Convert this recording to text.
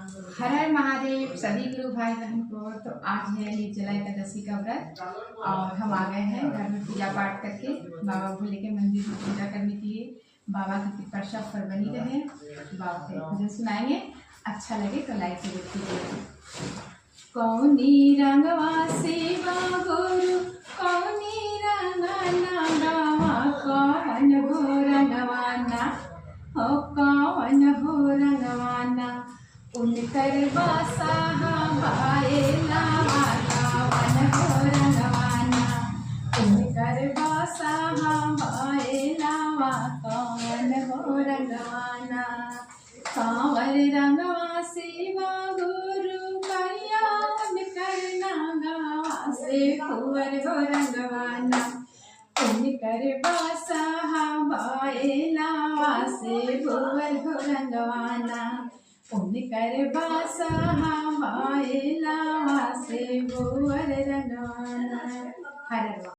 हर हर महादेव सभी गुरु भाई बहन को। तो आज है निर्जला एकादशी का व्रत और हम आ गए हैं घर में पूजा पाठ करके बाबा भोले के मंदिर में पूजा करने के लिए। बाबा की कृपा सब पर बनी रहे। बाबा के भजन सुनाएंगे, अच्छा लगे तो लाइक जरूर कीजिए। कौनी रंगवा सेवा गुरु कौनी रंगना गावा कौन हो रंगवाना हो कौन हो रंगवाना उनकर बासा भाए लावा कौन हो रंगवाना उनकर बासा भाए लावा कौन हो रंगवाना कांवर रंगवा सेवा गुरु कल्याण करना गावा से कुंवर हो रंगवाना उनकर बासा भाए लावा से कुंवर हो रंगवाना उनकर बासा भाए लावा से कुंवर रंगवाना। हर